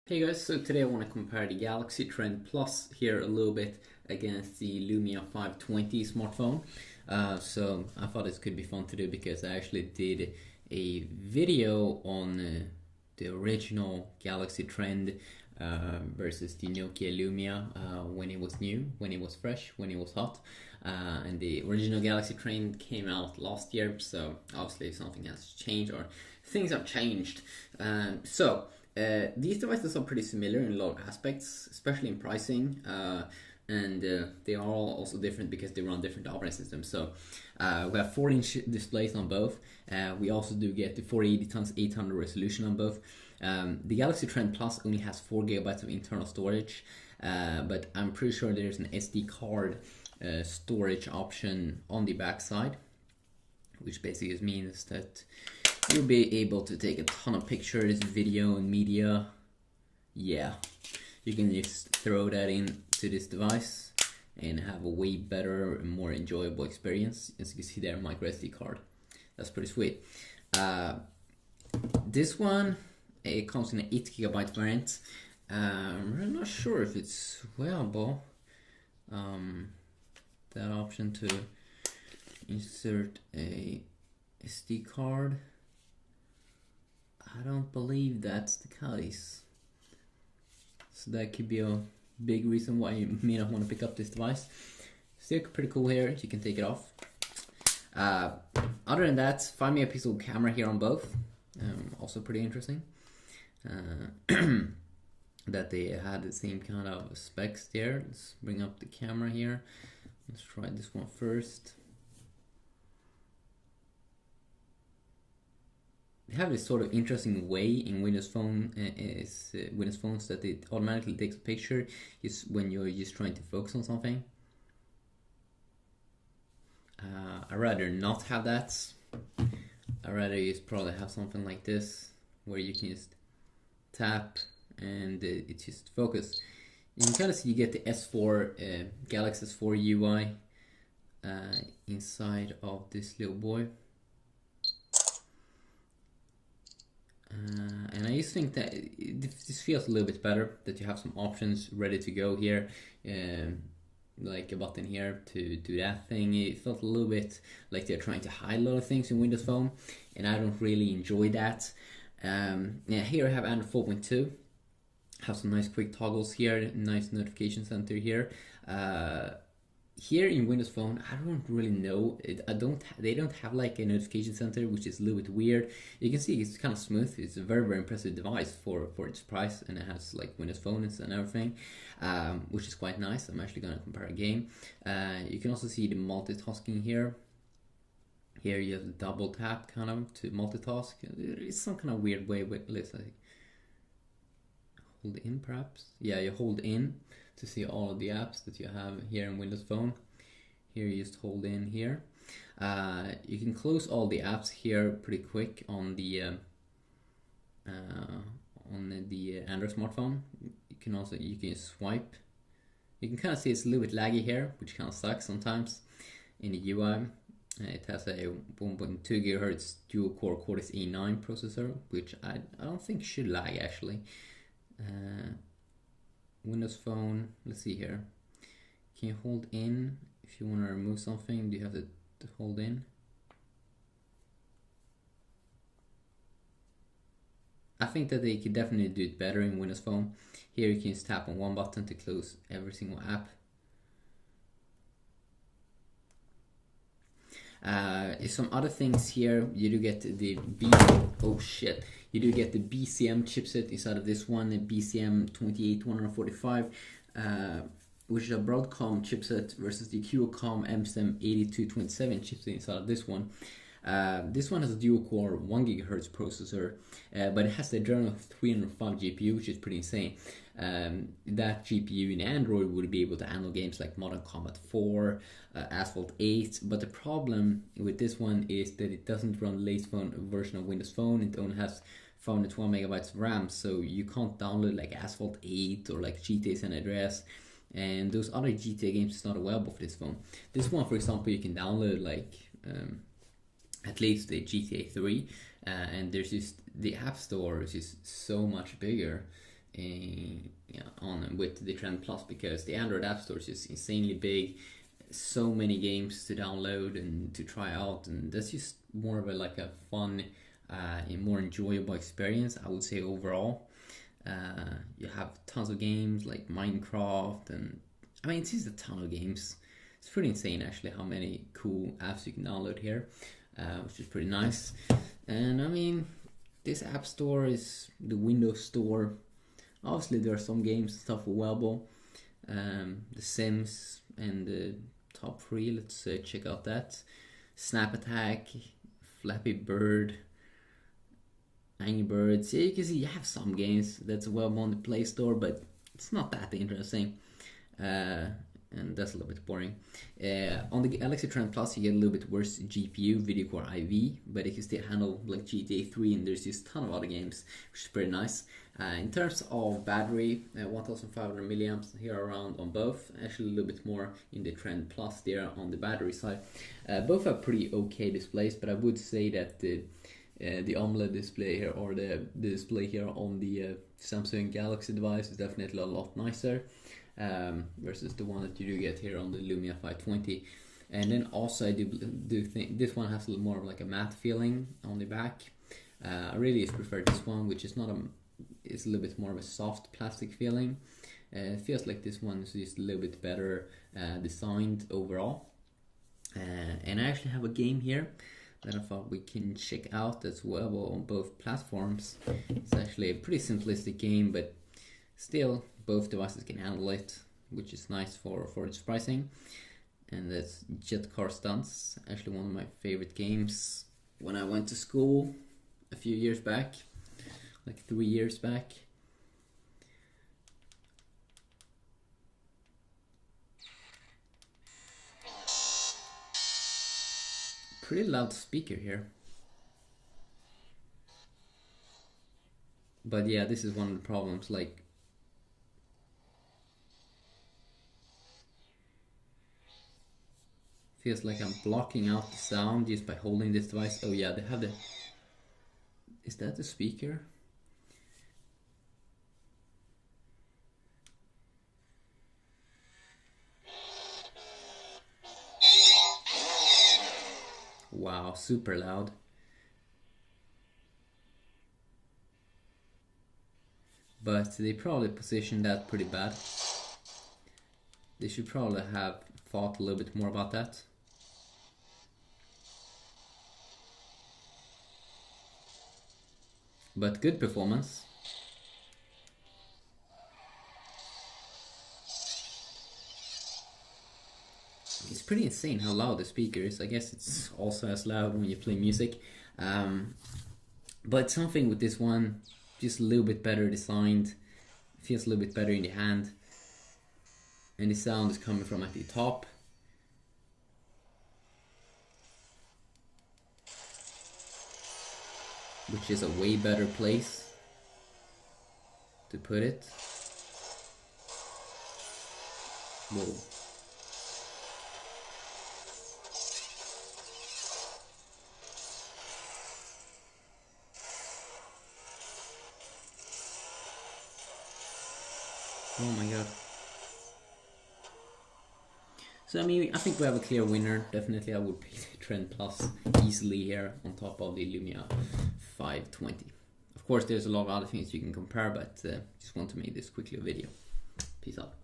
Hey guys, so today I want to compare the Galaxy Trend Plus here a little bit against the Lumia 520 smartphone. So I thought this could be fun to do because I actually did a video on the original Galaxy Trend versus the Nokia Lumia when it was new, when it was fresh, when it was hot. And the original Galaxy Trend came out last year, so obviously something has changed or things have changed. These devices are pretty similar in a lot of aspects, especially in pricing, and they are all also different because they run different operating systems. So we have 4-inch displays on both. We also do get the 480 x 800 resolution on both. The Galaxy Trend Plus only has 4 GB of internal storage, but I'm pretty sure there's an SD card storage option on the back side, which basically means that you'll be able to take a ton of pictures, video, and media. Yeah, you can just throw that into this device and have a way better and more enjoyable experience. As you can see there, micro SD card. That's pretty sweet. This one, it comes in an 8 GB variant. I'm not sure if it's available. That option to insert a SD card. I don't believe that's the case. So that could be a big reason why you may not want to pick up this device. Still pretty cool here, you can take it off. Other than that, 5 megapixel camera here on both. Also pretty interesting. That they had the same kind of specs there. Let's bring up the camera here. Let's try this one first. They have this sort of interesting way in Windows Phone Windows phones that it automatically takes a picture just when you're just trying to focus on something. I'd rather not have that. I'd rather just probably have something like this where you can just tap and it just focus. You can kind of see you get the S4 Galaxy S4 UI inside of this little boy. And I just think that this feels a little bit better, that you have some options ready to go here, like a button here to do that thing. It felt a little bit like they're trying to hide a lot of things in Windows Phone, and I don't really enjoy that. Yeah, here I have Android 4.2. Have some nice quick toggles here, nice notification center here. Here in Windows Phone, I don't really know. They don't have like a notification center, which is a little bit weird. You can see it's kind of smooth. It's a very impressive device for its price, and it has like Windows Phone and everything, which is quite nice. I'm actually gonna compare a game. You can also see the multitasking here. Here you have the double tap kind of to multitask. It's some kind of weird way, but let's say hold in perhaps. Yeah, you hold in to see all of the apps that you have here in Windows Phone. Here you just hold in here. You can close all the apps here pretty quick on the Android smartphone. You can swipe. You can kind of see it's a little bit laggy here, which kind of sucks sometimes in the UI. It has a 1.2 GHz dual core Cortex A9 processor, which I don't think should lag actually. Windows Phone, let's see here. Can you hold in if you want to remove something? Do you have to hold in? I think that they could definitely do it better in Windows Phone. Here you can just tap on one button to close every single app. Some other things here. You do get the You do get the BCM chipset inside of this one, the BCM 28145, which is a Broadcom chipset versus the Qualcomm MSM 8227 chipset inside of this one. This one has a dual core 1 GHz processor, but it has the Adreno 305 GPU, which is pretty insane. That GPU in Android would be able to handle games like Modern Combat 4, Asphalt 8, but the problem with this one is that it doesn't run the latest version of Windows Phone. It only has 512 megabytes of RAM, so you can't download like Asphalt 8 or like GTA San Andreas, and those other GTA games is not available for this phone. This one, for example, you can download like at least the GTA 3, and there's just the App Store is just so much bigger. yeah, on with the Trend Plus, because the Android App Store is just insanely big. So many games to download and to try out, and that's just more of a like a fun and more enjoyable experience, I would say, overall. You have tons of games like Minecraft, and I mean, it's just a ton of games. It's pretty insane actually how many cool apps you can download here, which is pretty nice. And I mean, this app store is the Windows Store. Obviously there are some games and stuff available, The Sims and the top 3. Let's check out that. Snap Attack, Flappy Bird, Angry Birds. Yeah, you can see you have some games that's available on the Play Store, but it's not that interesting. And that's a little bit boring. On the Galaxy Trend Plus, you get a little bit worse GPU, Video Core IV, but it can still handle like GTA 3, and there's just a ton of other games, which is pretty nice. In terms of battery, 1500 milliamps here around on both. Actually, a little bit more in the Trend Plus there on the battery side. Both have pretty okay displays, but I would say that the AMOLED display here, or the display here on the Samsung Galaxy device, is definitely a lot nicer. Versus the one that you do get here on the Lumia 520. And then also I do think this one has a little more of like a matte feeling on the back. I really prefer this one, which is not it's a little bit more of a soft plastic feeling. It feels like this one is just a little bit better designed overall. And I actually have a game here that I thought we can check out as well on both platforms. It's actually a pretty simplistic game, but still both devices can handle it, which is nice for its pricing. And that's Jet Car Stunts, actually one of my favorite games when I went to school a few years back, like 3 years back. Pretty loud speaker here. But yeah, this is one of the problems, like feels like I'm blocking out the sound just by holding this device. Oh yeah, they have the... Is that the speaker? Wow, super loud. But they probably positioned that pretty bad. They should probably have thought a little bit more about that. But good performance. It's pretty insane how loud the speaker is. I guess it's also as loud when you play music. But something with this one, just a little bit better designed. Feels a little bit better in the hand. And the sound is coming from at the top. Which is a way better place to put it. Whoa. Oh my god. So I mean, I think we have a clear winner. Definitely I would pick the Trend Plus easily here on top of the Lumia 520. Of course there's a lot of other things you can compare, but just want to make this quickly a video. Peace out.